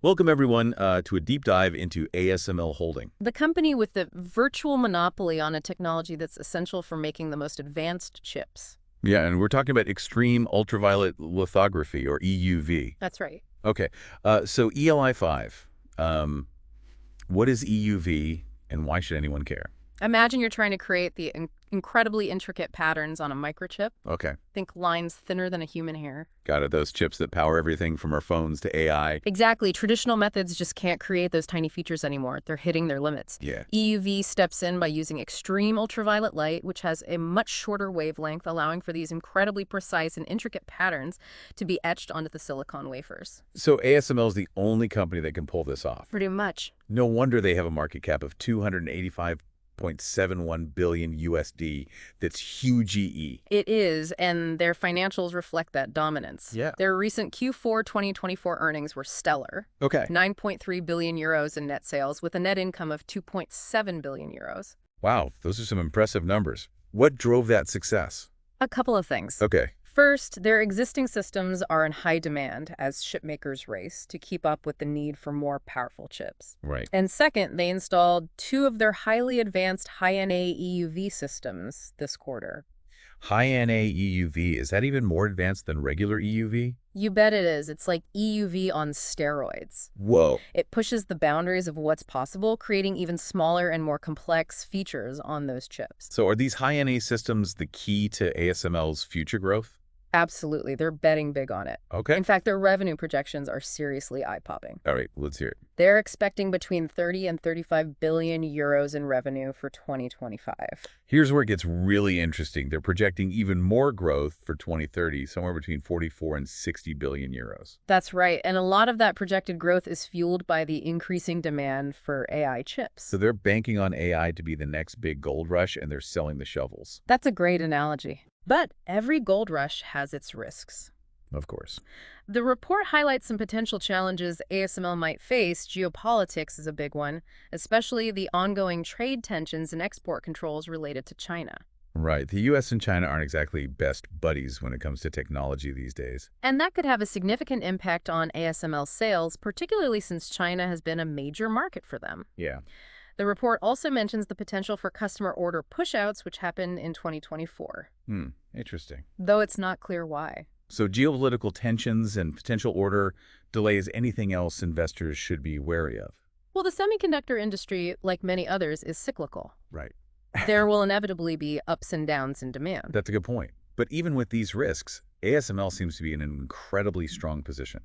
Welcome, everyone, to a deep dive into ASML Holding. The company with the virtual monopoly on a technology that's essential for making the most advanced chips. Yeah, and we're talking about extreme ultraviolet lithography, or EUV. That's right. Okay, so ELI5, what is EUV, and why should anyone care? Imagine you're trying to create the incredibly intricate patterns on a microchip. Okay, Think lines thinner than a human hair. got it. Those chips that power everything from our phones to AI. Exactly. Traditional methods just can't create those tiny features anymore. They're hitting their limits. Yeah. EUV steps in by using extreme ultraviolet light, which has a much shorter wavelength, allowing for these incredibly precise and intricate patterns to be etched onto the silicon wafers. So ASML is the only company that can pull this off. Pretty much. No wonder they have a market cap of 285.71 billion USD. That's huge EE. It is, and their financials reflect that dominance. Yeah. Their recent Q4 2024 earnings were stellar. Okay. 9.3 billion euros in net sales with a net income of 2.7 billion euros. Wow, those are some impressive numbers. What drove that success? A couple of things. Okay. First, their existing systems are in high demand as chip makers race to keep up with the need for more powerful chips. Right. And second, they installed two of their highly advanced high-NA EUV systems this quarter. High-NA EUV, is that even more advanced than regular EUV? You bet it is. It's like EUV on steroids. Whoa. It pushes the boundaries of what's possible, creating even smaller and more complex features on those chips. So are these high-NA systems the key to ASML's future growth? Absolutely. They're betting big on it. Okay. In fact, their revenue projections are seriously eye-popping. All right, let's hear it. They're expecting between 30 and 35 billion euros in revenue for 2025. Here's where it gets really interesting. They're projecting even more growth for 2030, somewhere between 44 and 60 billion euros. That's right. And a lot of that projected growth is fueled by the increasing demand for AI chips. So they're banking on AI to be the next big gold rush, and they're selling the shovels. That's a great analogy. But every gold rush has its risks. Of course. The report highlights some potential challenges ASML might face. Geopolitics is a big one, especially the ongoing trade tensions and export controls related to China. Right. The U.S. and China aren't exactly best buddies when it comes to technology these days. And that could have a significant impact on ASML sales, particularly since China has been a major market for them. Yeah. The report also mentions the potential for customer order pushouts, which happened in 2024. Interesting. Though it's not clear why. So geopolitical tensions and potential order delays, anything else investors should be wary of? Well, the semiconductor industry, like many others, is cyclical. Right. There will inevitably be ups and downs in demand. That's a good point. But even with these risks, ASML seems to be in an incredibly strong position.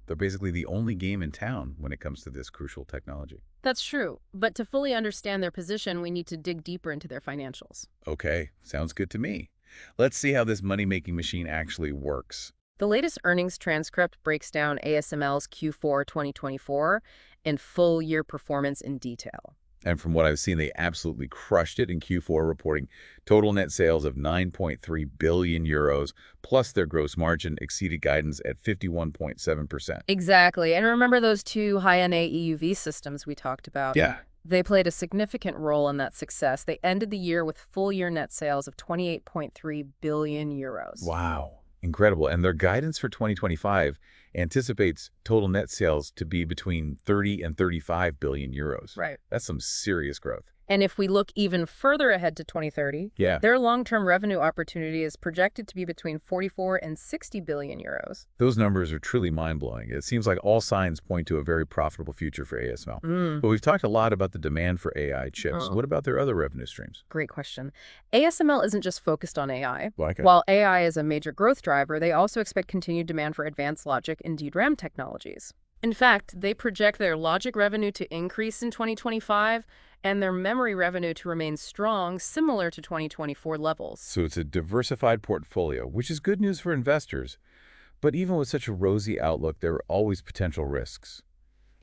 They're basically the only game in town when it comes to this crucial technology. That's true. But to fully understand their position, we need to dig deeper into their financials. Okay, sounds good to me. Let's see how this money-making machine actually works. The latest earnings transcript breaks down ASML's Q4 2024 and full-year performance in detail. And from what I've seen, they absolutely crushed it in Q4, reporting total net sales of 9.3 billion euros, plus their gross margin exceeded guidance at 51.7%. Exactly. And remember those two high-NA EUV systems we talked about? Yeah. They played a significant role in that success. They ended the year with full-year net sales of 28.3 billion euros. Wow. Incredible. And their guidance for 2025 anticipates total net sales to be between 30 and 35 billion euros. Right. That's some serious growth. And if we look even further ahead to 2030, Yeah. their long-term revenue opportunity is projected to be between 44 and 60 billion euros. Those numbers are truly mind-blowing. It seems like all signs point to a very profitable future for ASML. But we've talked a lot about the demand for AI chips. What about their other revenue streams? Great question. ASML isn't just focused on AI. Like While AI is a major growth driver, they also expect continued demand for advanced logic and DRAM technologies. In fact, they project their logic revenue to increase in 2025 and their memory revenue to remain strong, similar to 2024 levels. So it's a diversified portfolio, which is good news for investors. But even with such a rosy outlook, there are always potential risks.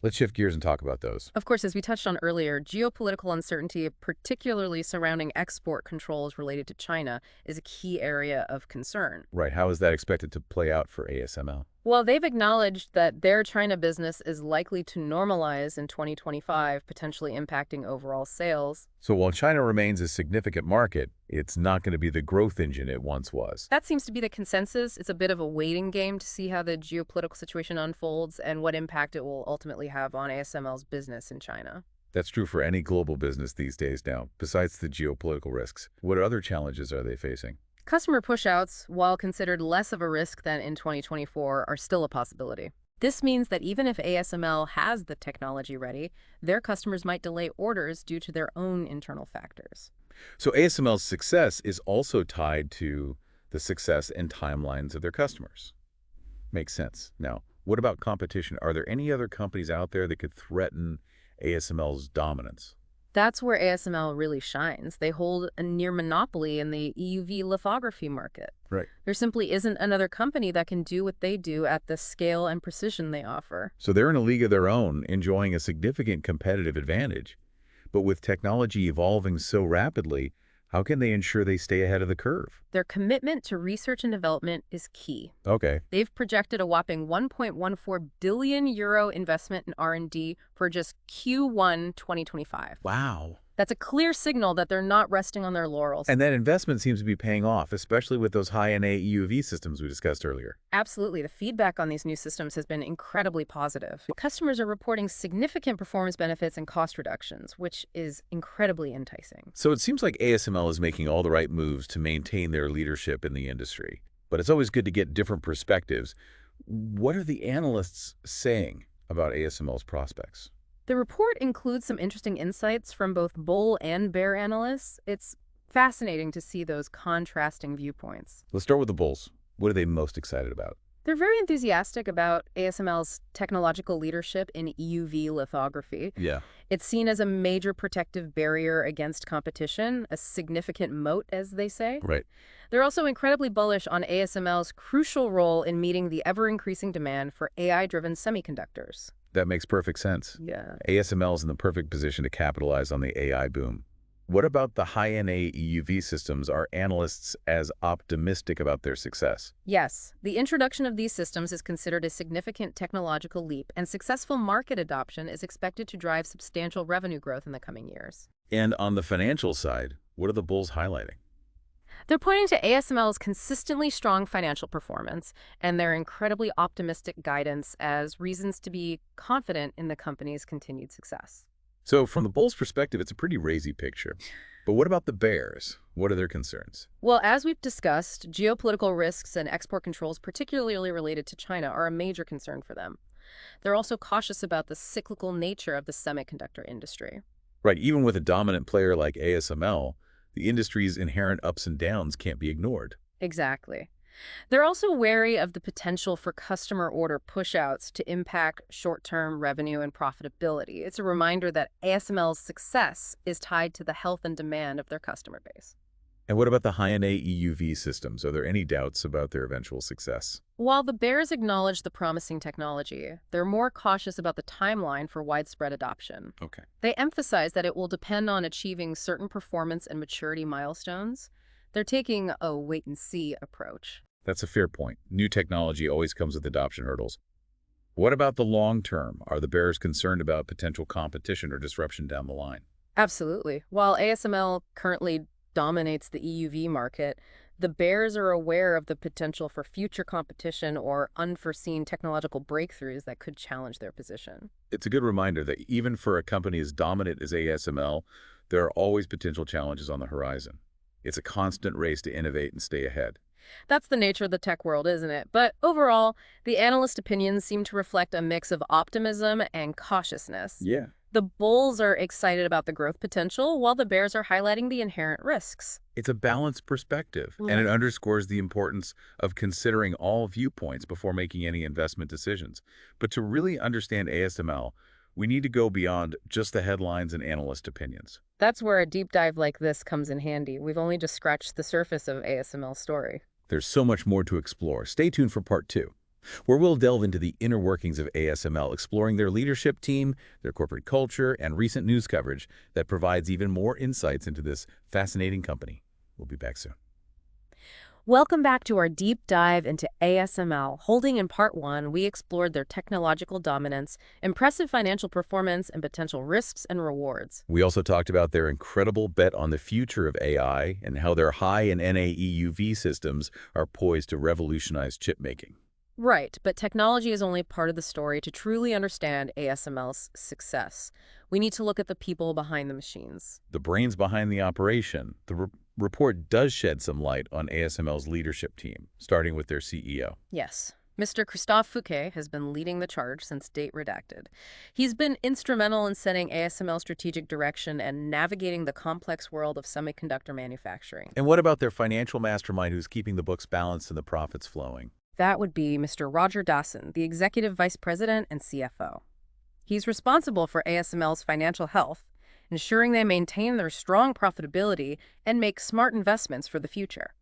Let's shift gears and talk about those. Of course, as we touched on earlier, geopolitical uncertainty, particularly surrounding export controls related to China, is a key area of concern. Right. How is that expected to play out for ASML? Well, they've acknowledged that their China business is likely to normalize in 2025, potentially impacting overall sales. So while China remains a significant market, it's not going to be the growth engine it once was. That seems to be the consensus. It's a bit of a waiting game to see how the geopolitical situation unfolds and what impact it will ultimately have on ASML's business in China. That's true for any global business these days now. Besides the geopolitical risks, what other challenges are they facing? Customer pushouts, while considered less of a risk than in 2024, are still a possibility. This means that even if ASML has the technology ready, their customers might delay orders due to their own internal factors. So ASML's success is also tied to the success and timelines of their customers. Makes sense. Now, what about competition? Are there any other companies out there that could threaten ASML's dominance? That's where ASML really shines. They hold a near monopoly in the EUV lithography market. Right. There simply isn't another company that can do what they do at the scale and precision they offer. So they're in a league of their own, enjoying a significant competitive advantage. But with technology evolving so rapidly, how can they ensure they stay ahead of the curve? Their commitment to research and development is key. Okay. They've projected a whopping 1.14 billion euro investment in R&D for just Q1 2025. Wow. That's a clear signal that they're not resting on their laurels. And that investment seems to be paying off, especially with those high-NA EUV systems we discussed earlier. Absolutely. The feedback on these new systems has been incredibly positive. Customers are reporting significant performance benefits and cost reductions, which is incredibly enticing. So it seems like ASML is making all the right moves to maintain their leadership in the industry. But it's always good to get different perspectives. What are the analysts saying about ASML's prospects? The report includes some interesting insights from both bull and bear analysts. It's fascinating to see those contrasting viewpoints. Let's start with the bulls. What are they most excited about? They're very enthusiastic about ASML's technological leadership in EUV lithography. Yeah. It's seen as a major protective barrier against competition, a significant moat, as they say. Right. They're also incredibly bullish on ASML's crucial role in meeting the ever-increasing demand for AI-driven semiconductors. That makes perfect sense. Yeah. ASML is in the perfect position to capitalize on the AI boom. What about the high-NA EUV systems? Are analysts as optimistic about their success? Yes, the introduction of these systems is considered a significant technological leap, and successful market adoption is expected to drive substantial revenue growth in the coming years. And on the financial side, what are the bulls highlighting? They're pointing to ASML's consistently strong financial performance and their incredibly optimistic guidance as reasons to be confident in the company's continued success. So from the bulls' perspective, it's a pretty rosy picture. But what about the bears? What are their concerns? Well, as we've discussed, geopolitical risks and export controls, particularly related to China, are a major concern for them. They're also cautious about the cyclical nature of the semiconductor industry. Right, even with a dominant player like ASML, the industry's inherent ups and downs can't be ignored. Exactly. They're also wary of the potential for customer order pushouts to impact short-term revenue and profitability. It's a reminder that ASML's success is tied to the health and demand of their customer base. And what about the high-NA EUV systems? Are there any doubts about their eventual success? While the bears acknowledge the promising technology, they're more cautious about the timeline for widespread adoption. Okay. They emphasize that it will depend on achieving certain performance and maturity milestones. They're taking a wait-and-see approach. That's a fair point. New technology always comes with adoption hurdles. What about the long term? Are the bears concerned about potential competition or disruption down the line? Absolutely. While ASML currently dominates the EUV market, the bears are aware of the potential for future competition or unforeseen technological breakthroughs that could challenge their position. It's a good reminder that even for a company as dominant as ASML, there are always potential challenges on the horizon. It's a constant race to innovate and stay ahead. That's the nature of the tech world, isn't it? But overall, the analyst opinions seem to reflect a mix of optimism and cautiousness. Yeah. The bulls are excited about the growth potential, while the bears are highlighting the inherent risks. It's a balanced perspective, and it underscores the importance of considering all viewpoints before making any investment decisions. But to really understand ASML, we need to go beyond just the headlines and analyst opinions. That's where a deep dive like this comes in handy. We've only just scratched the surface of ASML's story. There's so much more to explore. Stay tuned for part 2, where we'll delve into the inner workings of ASML, exploring their leadership team, their corporate culture, and recent news coverage that provides even more insights into this fascinating company. We'll be back soon. Welcome back to our deep dive into ASML. Holding in part one, we explored their technological dominance, impressive financial performance, and potential risks and rewards. We also talked about their incredible bet on the future of AI and how their high and NA EUV systems are poised to revolutionize chip making. Right, but technology is only part of the story. To truly understand ASML's success, we need to look at the people behind the machines. The brains behind the operation. The report does shed some light on ASML's leadership team, starting with their CEO. Yes. Mr. Christophe Fouquet has been leading the charge since date redacted. He's been instrumental in setting ASML strategic direction and navigating the complex world of semiconductor manufacturing. And what about their financial mastermind who's keeping the books balanced and the profits flowing? That would be Mr. Roger Dawson, the Executive Vice President and CFO. He's responsible for ASML's financial health, ensuring they maintain their strong profitability and make smart investments for the future.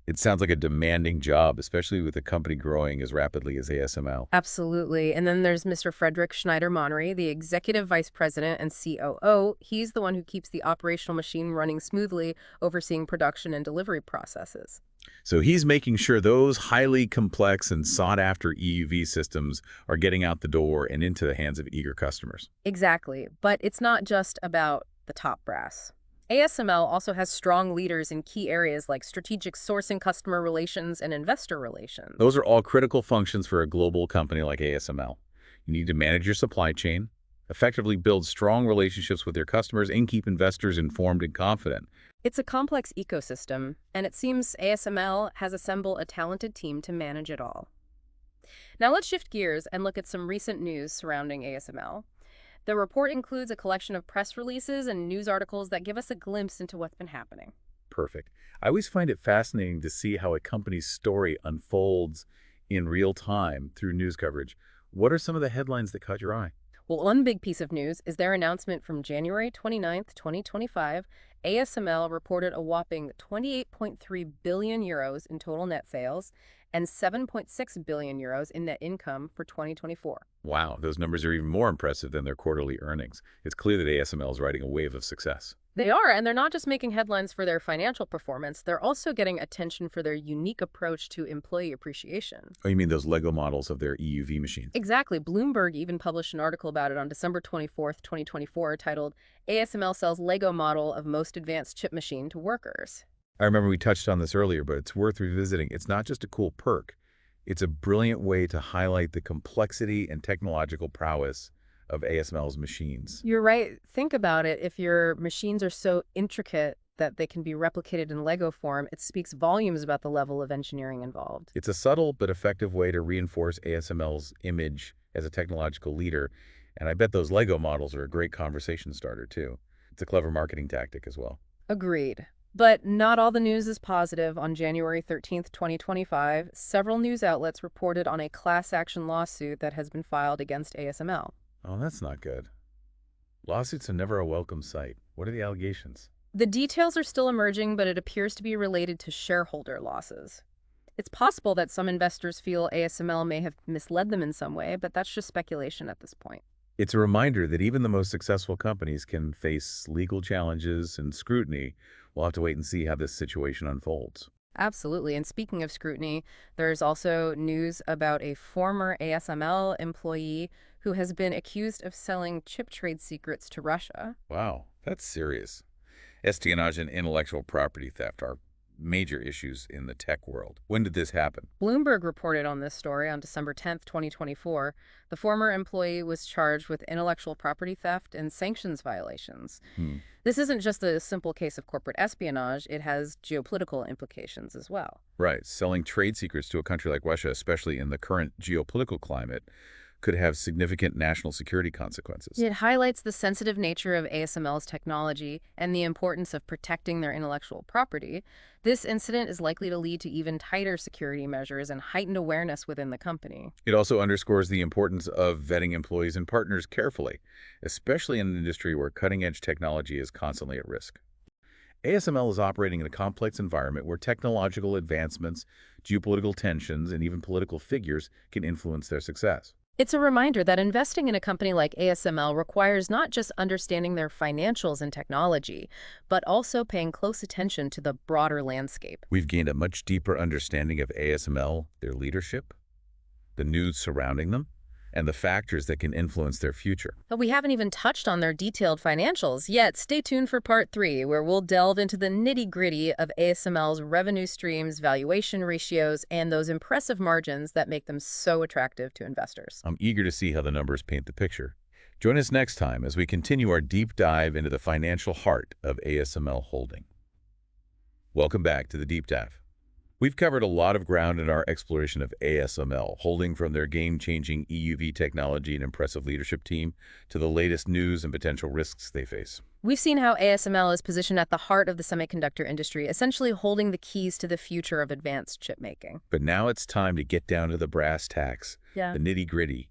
It sounds like a demanding job, especially with a company growing as rapidly as ASML. Absolutely. And then there's Mr. Frederick Schneider-Monnery, the Executive Vice President and COO. He's the one who keeps the operational machine running smoothly, overseeing production and delivery processes. So he's making sure those highly complex and sought-after EUV systems are getting out the door and into the hands of eager customers. Exactly. But it's not just about the top brass. ASML also has strong leaders in key areas like strategic sourcing, customer relations, and investor relations. Those are all critical functions for a global company like ASML. You need to manage your supply chain, effectively build strong relationships with your customers, and keep investors informed and confident. It's a complex ecosystem, and it seems ASML has assembled a talented team to manage it all. Now let's shift gears and look at some recent news surrounding ASML. The report includes a collection of press releases and news articles that give us a glimpse into what's been happening. Perfect. I always find it fascinating to see how a company's story unfolds in real time through news coverage. What are some of the headlines that caught your eye? Well, one big piece of news is their announcement from January 29th, 2025. ASML reported a whopping 28.3 billion euros in total net sales and 7.6 billion euros in net income for 2024. Wow, those numbers are even more impressive than their quarterly earnings. It's clear that ASML is riding a wave of success. They are, and they're not just making headlines for their financial performance, they're also getting attention for their unique approach to employee appreciation. Oh, you mean those Lego models of their EUV machines? Exactly. Bloomberg even published an article about it on December 24th, 2024, titled ASML Sells Lego Model of Most Advanced Chip Machine to Workers. I remember we touched on this earlier, but it's worth revisiting. It's not just a cool perk. It's a brilliant way to highlight the complexity and technological prowess of ASML's machines. You're right. Think about it. If your machines are so intricate that they can be replicated in Lego form, it speaks volumes about the level of engineering involved. It's a subtle but effective way to reinforce ASML's image as a technological leader, and I bet those Lego models are a great conversation starter, too. It's a clever marketing tactic as well. Agreed. But not all the news is positive. On January 13th, 2025, several news outlets reported on a class action lawsuit that has been filed against ASML. Oh, that's not good. Lawsuits are never a welcome sight. What are the allegations? The details are still emerging, but it appears to be related to shareholder losses. It's possible that some investors feel ASML may have misled them in some way, but that's just speculation at this point. It's a reminder that even the most successful companies can face legal challenges and scrutiny. We'll have to wait and see how this situation unfolds. Absolutely. And speaking of scrutiny, there's also news about a former ASML employee who has been accused of selling chip trade secrets to Russia. Wow, that's serious. Espionage and intellectual property theft are major issues in the tech world. When did this happen? Bloomberg reported on this story on December 10th, 2024. The former employee was charged with intellectual property theft and sanctions violations. This isn't just a simple case of corporate espionage, it has geopolitical implications as well. Right. Selling trade secrets to a country like Russia, especially in the current geopolitical climate, could have significant national security consequences. It highlights the sensitive nature of ASML's technology and the importance of protecting their intellectual property. This incident is likely to lead to even tighter security measures and heightened awareness within the company. It also underscores the importance of vetting employees and partners carefully, especially in an industry where cutting-edge technology is constantly at risk. ASML is operating in a complex environment where technological advancements, geopolitical tensions, and even political figures can influence their success. It's a reminder that investing in a company like ASML requires not just understanding their financials and technology, but also paying close attention to the broader landscape. We've gained a much deeper understanding of ASML, their leadership, the news surrounding them, and the factors that can influence their future. But we haven't even touched on their detailed financials yet. Stay tuned for part 3, where we'll delve into the nitty-gritty of ASML's revenue streams, valuation ratios, and those impressive margins that make them so attractive to investors. I'm eager to see how the numbers paint the picture. Join us next time as we continue our deep dive into the financial heart of ASML Holding. Welcome back to the Deep Dive. We've covered a lot of ground in our exploration of ASML, Holding, from their game-changing EUV technology and impressive leadership team to the latest news and potential risks they face. We've seen how ASML is positioned at the heart of the semiconductor industry, essentially holding the keys to the future of advanced chip making. But now it's time to get down to the brass tacks, the nitty-gritty,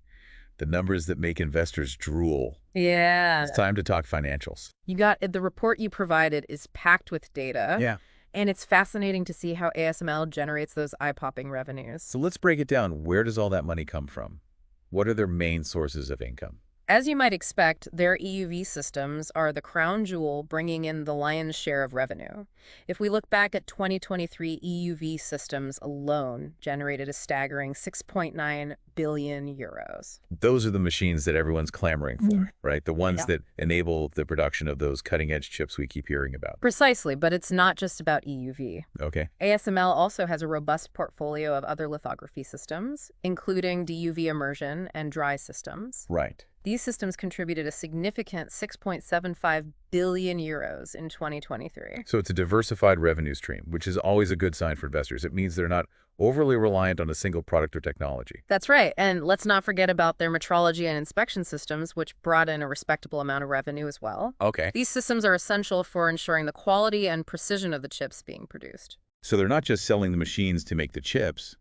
the numbers that make investors drool. Yeah. It's time to talk financials. The report you provided is packed with data. Yeah. And it's fascinating to see how ASML generates those eye-popping revenues. So let's break it down. Where does all that money come from? What are their main sources of income? As you might expect, their EUV systems are the crown jewel, bringing in the lion's share of revenue. If we look back at 2023, EUV systems alone generated a staggering 6.9 billion euros. Those are the machines that everyone's clamoring for, right? The ones that enable the production of those cutting-edge chips we keep hearing about. Precisely, but it's not just about EUV. Okay. ASML also has a robust portfolio of other lithography systems, including DUV immersion and dry systems. Right. These systems contributed a significant 6.75 billion euros in 2023. So it's a diversified revenue stream, which is always a good sign for investors. It means they're not overly reliant on a single product or technology. That's right. And let's not forget about their metrology and inspection systems, which brought in a respectable amount of revenue as well. Okay. These systems are essential for ensuring the quality and precision of the chips being produced. So they're not just selling the machines to make the chips,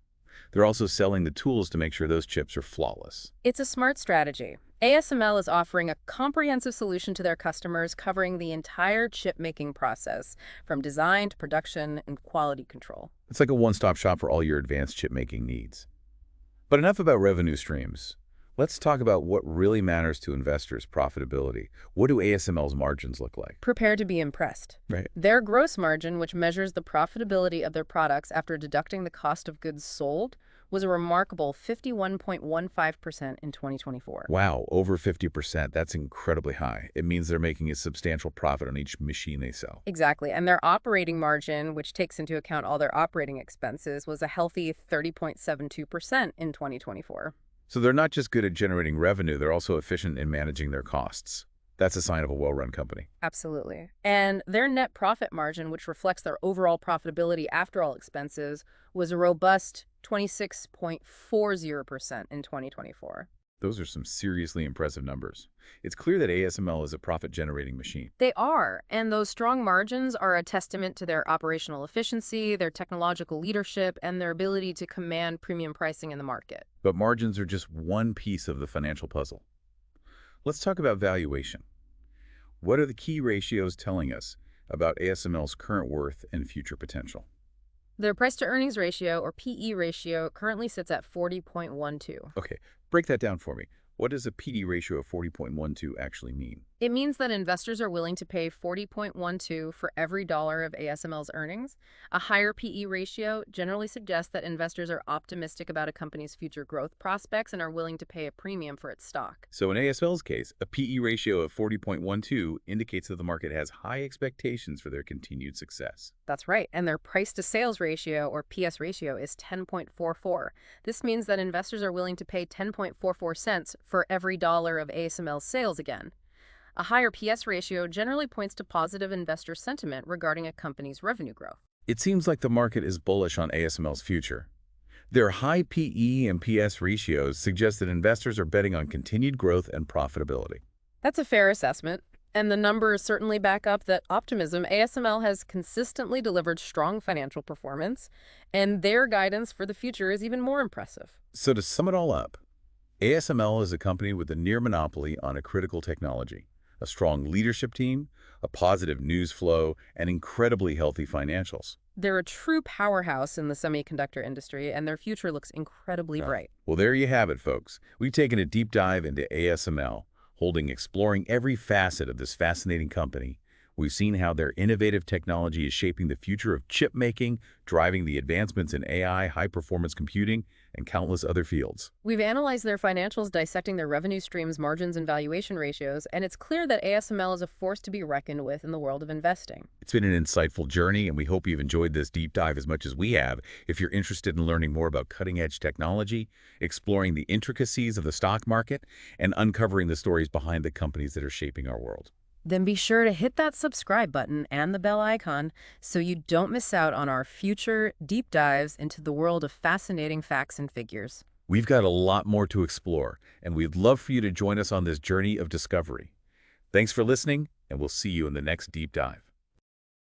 they're also selling the tools to make sure those chips are flawless. It's a smart strategy. ASML is offering a comprehensive solution to their customers, covering the entire chip-making process, from design to production and quality control. It's like a one-stop shop for all your advanced chip-making needs. But enough about revenue streams. Let's talk about what really matters to investors: profitability. What do ASML's margins look like? Prepare to be impressed. Right. Their gross margin, which measures the profitability of their products after deducting the cost of goods sold, was a remarkable 51.15% in 2024. Wow, over 50%. That's incredibly high. It means they're making a substantial profit on each machine they sell. Exactly. And their operating margin, which takes into account all their operating expenses, was a healthy 30.72% in 2024. So they're not just good at generating revenue, they're also efficient in managing their costs. That's a sign of a well-run company. Absolutely. And their net profit margin, which reflects their overall profitability after all expenses, was a robust 26.40% in 2024. Those are some seriously impressive numbers. It's clear that ASML is a profit-generating machine. They are, and those strong margins are a testament to their operational efficiency, their technological leadership, and their ability to command premium pricing in the market. But margins are just one piece of the financial puzzle. Let's talk about valuation. What are the key ratios telling us about ASML's current worth and future potential? Their price-to-earnings ratio, or PE ratio, currently sits at 40.12. Okay, break that down for me. What does a PD ratio of 40.12 actually mean? It means that investors are willing to pay 40.12 for every dollar of ASML's earnings. A higher PE ratio generally suggests that investors are optimistic about a company's future growth prospects and are willing to pay a premium for its stock. So in ASML's case, a PE ratio of 40.12 indicates that the market has high expectations for their continued success. That's right. And their price-to-sales ratio, or PS ratio, is 10.44. This means that investors are willing to pay 10.44 cents for every dollar of ASML's sales again. A higher PS ratio generally points to positive investor sentiment regarding a company's revenue growth. It seems like the market is bullish on ASML's future. Their high PE and PS ratios suggest that investors are betting on continued growth and profitability. That's a fair assessment, and the numbers certainly back up that optimism. ASML has consistently delivered strong financial performance, and their guidance for the future is even more impressive. So to sum it all up, ASML is a company with a near monopoly on a critical technology, a strong leadership team, a positive news flow, and incredibly healthy financials. They're a true powerhouse in the semiconductor industry, and their future looks incredibly Yeah. bright. Well, there you have it, folks. We've taken a deep dive into ASML, exploring every facet of this fascinating company. We've seen how their innovative technology is shaping the future of chip making, driving the advancements in AI, high-performance computing, and countless other fields. We've analyzed their financials, dissecting their revenue streams, margins, and valuation ratios, and it's clear that ASML is a force to be reckoned with in the world of investing. It's been an insightful journey, and we hope you've enjoyed this deep dive as much as we have. If you're interested in learning more about cutting-edge technology, exploring the intricacies of the stock market, and uncovering the stories behind the companies that are shaping our world. Then be sure to hit that subscribe button and the bell icon so you don't miss out on our future deep dives into the world of fascinating facts and figures. We've got a lot more to explore, and we'd love for you to join us on this journey of discovery. Thanks for listening, and we'll see you in the next deep dive.